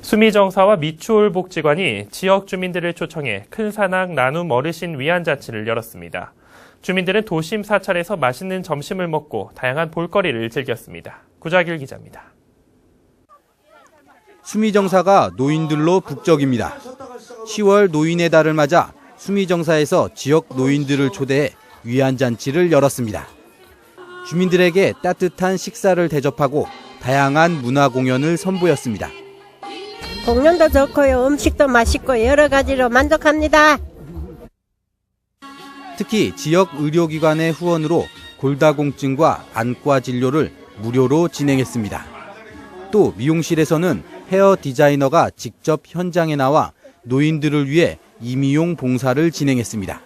수미정사와 미추홀복지관이 지역 주민들을 초청해 큰사랑 나눔 어르신 위안잔치를 열었습니다. 주민들은 도심 사찰에서 맛있는 점심을 먹고 다양한 볼거리를 즐겼습니다. 구자길 기자입니다. 수미정사가 노인들로 북적입니다. 10월 노인의 달을 맞아 수미정사에서 지역 노인들을 초대해 위안잔치를 열었습니다. 주민들에게 따뜻한 식사를 대접하고 다양한 문화 공연을 선보였습니다. 공연도 좋고요. 음식도 맛있고 여러 가지로 만족합니다. 특히 지역 의료기관의 후원으로 골다공증과 안과 진료를 무료로 진행했습니다. 또 미용실에서는 헤어 디자이너가 직접 현장에 나와 노인들을 위해 이미용 봉사를 진행했습니다.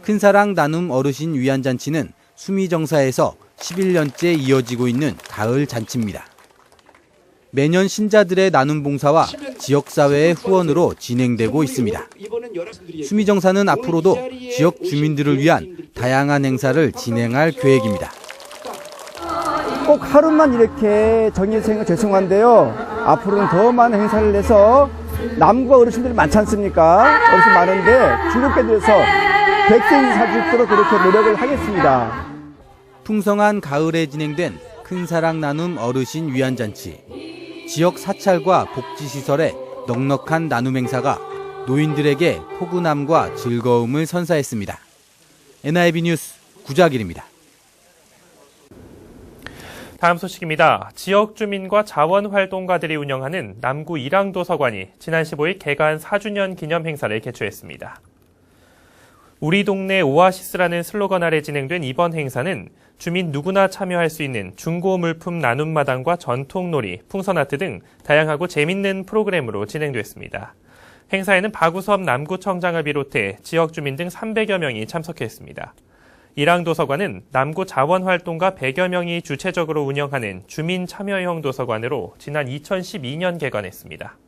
큰사랑 나눔 어르신 위안잔치는 수미정사에서 11년째 이어지고 있는 가을 잔치입니다. 매년 신자들의 나눔 봉사와 지역사회의 후원으로 진행되고 있습니다. 수미정사는 앞으로도 지역 주민들을 위한 다양한 행사를 진행할 계획입니다. 꼭 하루만 이렇게 정해서 죄송한데요. 앞으로는 더 많은 행사를 내서 남과 어르신들이 많지 않습니까? 어르신 많은데 즐겁게 돼서 100세 이상 줄 수 있도록 그렇게 노력을 하겠습니다. 풍성한 가을에 진행된 큰사랑 나눔 어르신 위안잔치. 지역 사찰과 복지시설의 넉넉한 나눔 행사가 노인들에게 포근함과 즐거움을 선사했습니다. NIB 뉴스 구자길입니다. 다음 소식입니다. 지역 주민과 자원활동가들이 운영하는 남구 일항도서관이 지난 15일 개관 4주년 기념 행사를 개최했습니다. 우리 동네 오아시스라는 슬로건 아래 진행된 이번 행사는 주민 누구나 참여할 수 있는 중고 물품 나눔 마당과 전통놀이, 풍선아트 등 다양하고 재밌는 프로그램으로 진행됐습니다. 행사에는 박우섭 남구청장을 비롯해 지역 주민 등 300여 명이 참석했습니다. 일항도서관은 남구 자원활동가 100여 명이 주체적으로 운영하는 주민 참여형 도서관으로 지난 2012년 개관했습니다.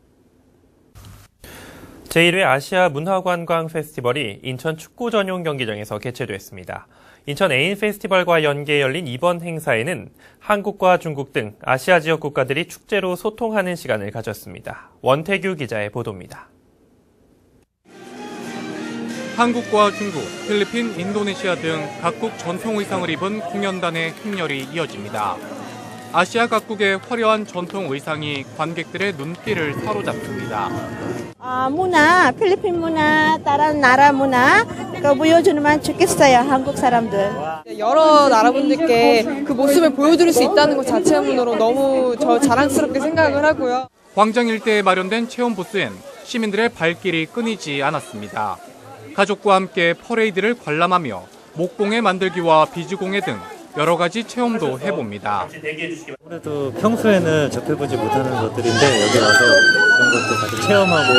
제1회 아시아 문화관광 페스티벌이 인천 축구 전용 경기장에서 개최됐습니다. 인천 애인 페스티벌과 연계해 열린 이번 행사에는 한국과 중국 등 아시아 지역 국가들이 축제로 소통하는 시간을 가졌습니다. 원태규 기자의 보도입니다. 한국과 중국, 필리핀, 인도네시아 등 각국 전통 의상을 입은 공연단의 행렬이 이어집니다. 아시아 각국의 화려한 전통 의상이 관객들의 눈길을 사로잡습니다. 문화, 필리핀 문화, 다른 나라 문화 보여주면 좋겠어요, 한국 사람들. 여러 나라분들께 그 모습을 보여드릴 수 있다는 것 자체만으로 너무 자랑스럽게 생각을 하고요. 광장 일대에 마련된 체험 부스엔 시민들의 발길이 끊이지 않았습니다. 가족과 함께 퍼레이드를 관람하며 목공예 만들기와 비즈공예 등 여러 가지 체험도 해봅니다. 아무래도 평소에는 접해보지 못하는 것들인데 여기 와서 그런 것도 같이 체험하고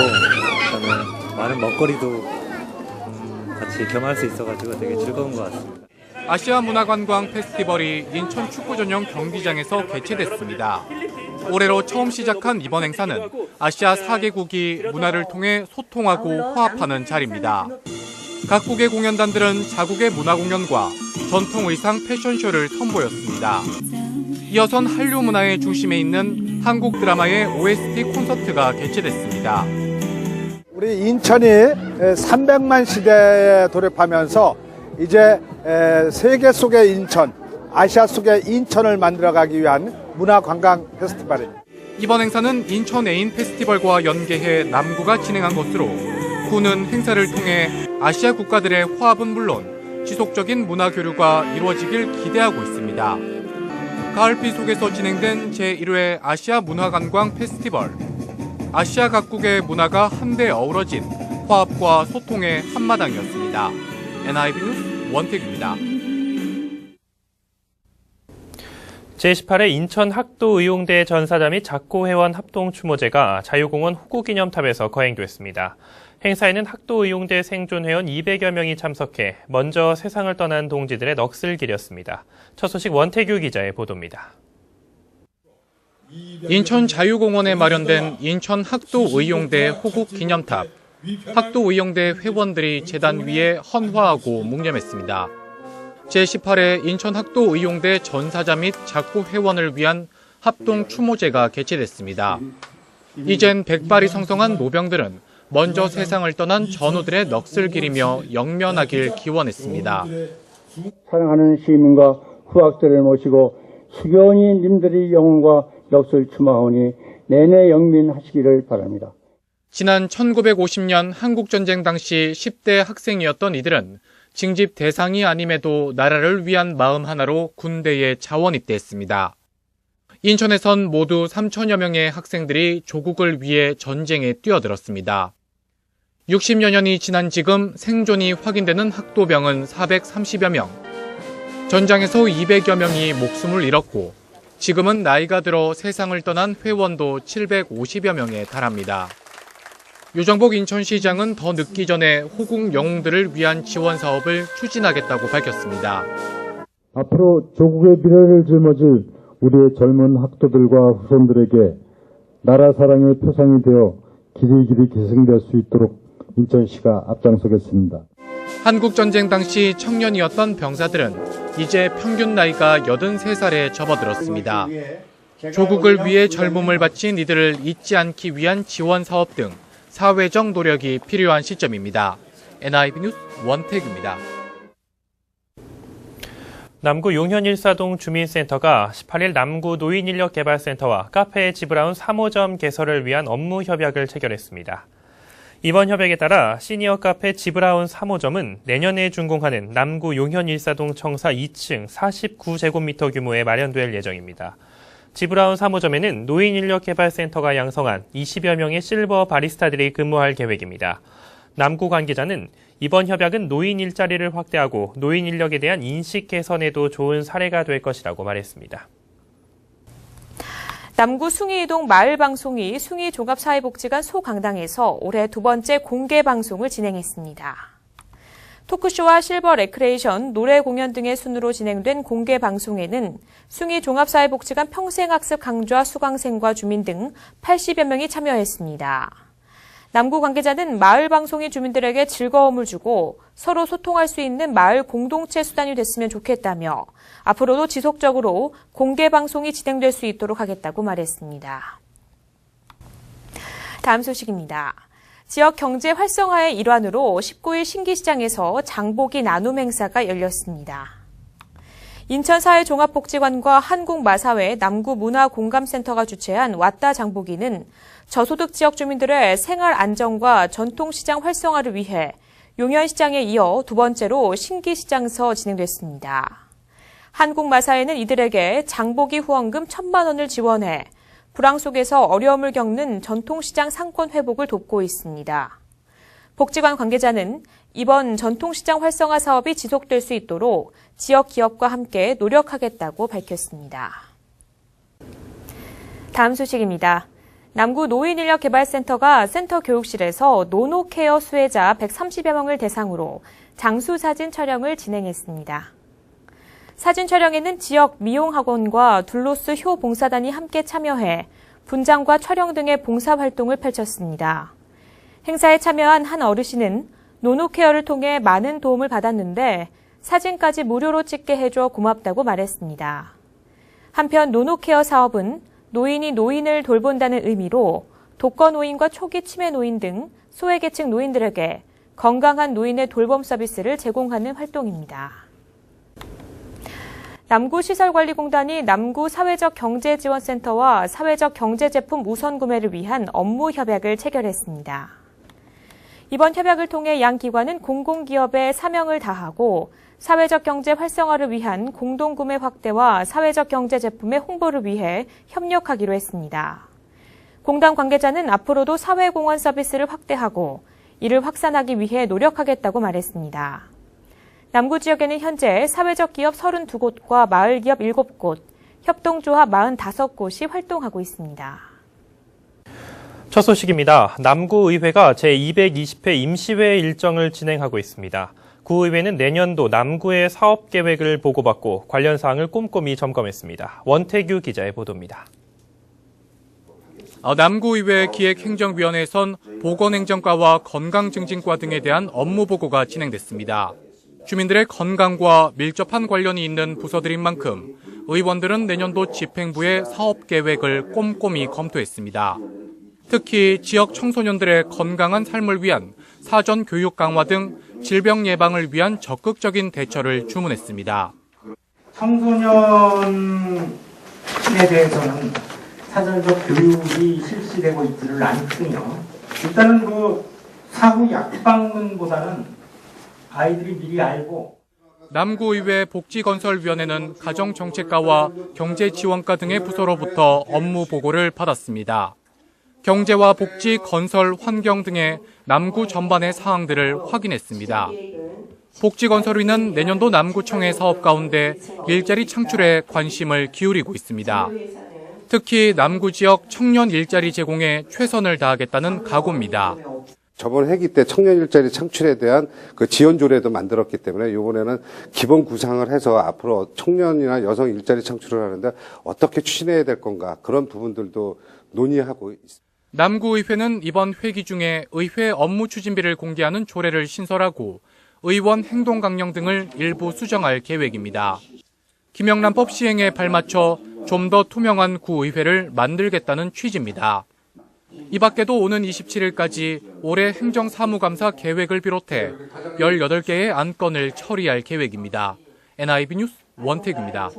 그다음에 많은 먹거리도 같이 경험할 수 있어가지고 되게 즐거운 것 같습니다. 아시아 문화관광 페스티벌이 인천 축구 전용 경기장에서 개최됐습니다. 올해로 처음 시작한 이번 행사는 아시아 4개국이 문화를 통해 소통하고 화합하는 자리입니다. 각국의 공연단들은 자국의 문화 공연과 전통 의상 패션쇼를 선보였습니다. 이어선 한류 문화의 중심에 있는 한국 드라마의 OST 콘서트가 개최됐습니다. 우리 인천이 300만 시대에 돌입하면서 이제 세계 속의 인천, 아시아 속의 인천을 만들어가기 위한 문화관광 페스티벌입니다. 이번 행사는 인천 애인 페스티벌과 연계해 남구가 진행한 것으로 구는 행사를 통해 아시아 국가들의 화합은 물론 지속적인 문화 교류가 이루어지길 기대하고 있습니다. 가을비 속에서 진행된 제1회 아시아 문화관광 페스티벌. 아시아 각국의 문화가 한데 어우러진 화합과 소통의 한마당이었습니다. NIB 뉴스 원택입니다. 제18회 인천 학도의용대 전사자 및 작고회원 합동추모제가 자유공원 호구기념탑에서 거행됐습니다. 행사에는 학도의용대 생존회원 200여 명이 참석해 먼저 세상을 떠난 동지들의 넋을 기렸습니다. 첫 소식 원태규 기자의 보도입니다. 인천 자유공원에 마련된 인천 학도의용대 호국기념탑. 학도의용대 회원들이 재단 위에 헌화하고 묵념했습니다. 제18회 인천 학도의용대 전사자 및 작고 회원을 위한 합동 추모제가 개최됐습니다. 이젠 백발이 성성한 노병들은 먼저 세상을 떠난 전우들의 넋을 기리며 영면하길 기원했습니다. 사랑하는 시민과 후학들을 모시고 수견이 님들의 영혼과 넋을 추모하오니 내내 영민하시기를 바랍니다. 지난 1950년 한국전쟁 당시 10대 학생이었던 이들은 징집 대상이 아님에도 나라를 위한 마음 하나로 군대에 자원 입대했습니다. 인천에선 모두 3천여 명의 학생들이 조국을 위해 전쟁에 뛰어들었습니다. 60여 년이 지난 지금 생존이 확인되는 학도병은 430여 명, 전장에서 200여 명이 목숨을 잃었고 지금은 나이가 들어 세상을 떠난 회원도 750여 명에 달합니다. 유정복 인천시장은 더 늦기 전에 호국 영웅들을 위한 지원 사업을 추진하겠다고 밝혔습니다. 앞으로 조국의 미래를 짊어질 우리의 젊은 학도들과 후손들에게 나라 사랑의 표상이 되어 길이길이 계승될 수 있도록 인천시가 앞장서겠습니다. 한국전쟁 당시 청년이었던 병사들은 이제 평균 나이가 83살에 접어들었습니다. 조국을 위해 젊음을 바친 이들을 잊지 않기 위한 지원 사업 등 사회적 노력이 필요한 시점입니다. NIB 뉴스 원택입니다. 남구 용현 일사동 주민센터가 18일 남구 노인인력개발센터와 카페 지브라운 3호점 개설을 위한 업무 협약을 체결했습니다. 이번 협약에 따라 시니어 카페 지브라운 3호점은 내년에 준공하는 남구 용현 일사동 청사 2층 49제곱미터 규모에 마련될 예정입니다. 지브라운 3호점에는 노인인력개발센터가 양성한 20여 명의 실버 바리스타들이 근무할 계획입니다. 남구 관계자는 이번 협약은 노인 일자리를 확대하고 노인 인력에 대한 인식 개선에도 좋은 사례가 될 것이라고 말했습니다. 남구 숭이이동 마을방송이 숭이종합사회복지관 소강당에서 올해 두 번째 공개방송을 진행했습니다. 토크쇼와 실버 레크레이션, 노래 공연 등의 순으로 진행된 공개방송에는 숭이종합사회복지관 평생학습 강좌 수강생과 주민 등 80여 명이 참여했습니다. 남구 관계자는 마을 방송이 주민들에게 즐거움을 주고 서로 소통할 수 있는 마을 공동체 수단이 됐으면 좋겠다며 앞으로도 지속적으로 공개 방송이 진행될 수 있도록 하겠다고 말했습니다. 다음 소식입니다. 지역 경제 활성화의 일환으로 19일 신기시장에서 장보기 나눔 행사가 열렸습니다. 인천사회종합복지관과 한국마사회 남구문화공감센터가 주최한 왔다 장보기는 저소득 지역 주민들의 생활 안정과 전통시장 활성화를 위해 용현시장에 이어 두 번째로 신기시장에서 진행됐습니다. 한국마사회는 이들에게 장보기 후원금 1,000만 원을 지원해 불황 속에서 어려움을 겪는 전통시장 상권 회복을 돕고 있습니다. 복지관 관계자는 이번 전통시장 활성화 사업이 지속될 수 있도록 지역 기업과 함께 노력하겠다고 밝혔습니다. 다음 소식입니다. 남구 노인인력개발센터가 센터 교육실에서 노노케어 수혜자 130여 명을 대상으로 장수사진 촬영을 진행했습니다. 사진 촬영에는 지역 미용학원과 둘로스 효 봉사단이 함께 참여해 분장과 촬영 등의 봉사활동을 펼쳤습니다. 행사에 참여한 한 어르신은 노노케어를 통해 많은 도움을 받았는데 사진까지 무료로 찍게 해줘 고맙다고 말했습니다. 한편 노노케어 사업은 노인이 노인을 돌본다는 의미로 독거노인과 초기 치매 노인 등 소외계층 노인들에게 건강한 노인의 돌봄 서비스를 제공하는 활동입니다. 남구시설관리공단이 남구 사회적경제지원센터와 사회적 경제제품 우선 구매를 위한 업무 협약을 체결했습니다. 이번 협약을 통해 양 기관은 공공기업의 사명을 다하고 사회적 경제 활성화를 위한 공동구매 확대와 사회적 경제 제품의 홍보를 위해 협력하기로 했습니다. 공단 관계자는 앞으로도 사회공헌 서비스를 확대하고 이를 확산하기 위해 노력하겠다고 말했습니다. 남구 지역에는 현재 사회적 기업 32곳과 마을기업 7곳, 협동조합 45곳이 활동하고 있습니다. 첫 소식입니다. 남구의회가 제220회 임시회 일정을 진행하고 있습니다. 구의회는 내년도 남구의 사업 계획을 보고받고 관련 사항을 꼼꼼히 점검했습니다. 원태규 기자의 보도입니다. 남구의회 기획행정위원회에선 보건행정과와 건강증진과 등에 대한 업무 보고가 진행됐습니다. 주민들의 건강과 밀접한 관련이 있는 부서들인 만큼 의원들은 내년도 집행부의 사업 계획을 꼼꼼히 검토했습니다. 특히 지역 청소년들의 건강한 삶을 위한 사전 교육 강화 등 질병 예방을 위한 적극적인 대처를 주문했습니다. 청소년에 대해서는 사전적 교육이 실시되고 있지를 않거든요. 일단은 사후 약방문보다는 아이들이 미리 알고. 남구의회 복지건설위원회는 가정정책과와 경제지원과 등의 부서로부터 업무 보고를 받았습니다. 경제와 복지, 건설, 환경 등의 남구 전반의 사항들을 확인했습니다. 복지건설위는 내년도 남구청의 사업 가운데 일자리 창출에 관심을 기울이고 있습니다. 특히 남구 지역 청년 일자리 제공에 최선을 다하겠다는 각오입니다. 저번 회기 때 청년 일자리 창출에 대한 그 지원 조례도 만들었기 때문에 이번에는 기본 구상을 해서 앞으로 청년이나 여성 일자리 창출을 하는데 어떻게 추진해야 될 건가 그런 부분들도 논의하고 있습니다. 남구의회는 이번 회기 중에 의회 업무 추진비를 공개하는 조례를 신설하고 의원 행동 강령 등을 일부 수정할 계획입니다. 김영란법 시행에 발맞춰 좀 더 투명한 구의회를 만들겠다는 취지입니다. 이 밖에도 오는 27일까지 올해 행정사무감사 계획을 비롯해 18개의 안건을 처리할 계획입니다. NIB 뉴스 원택입니다.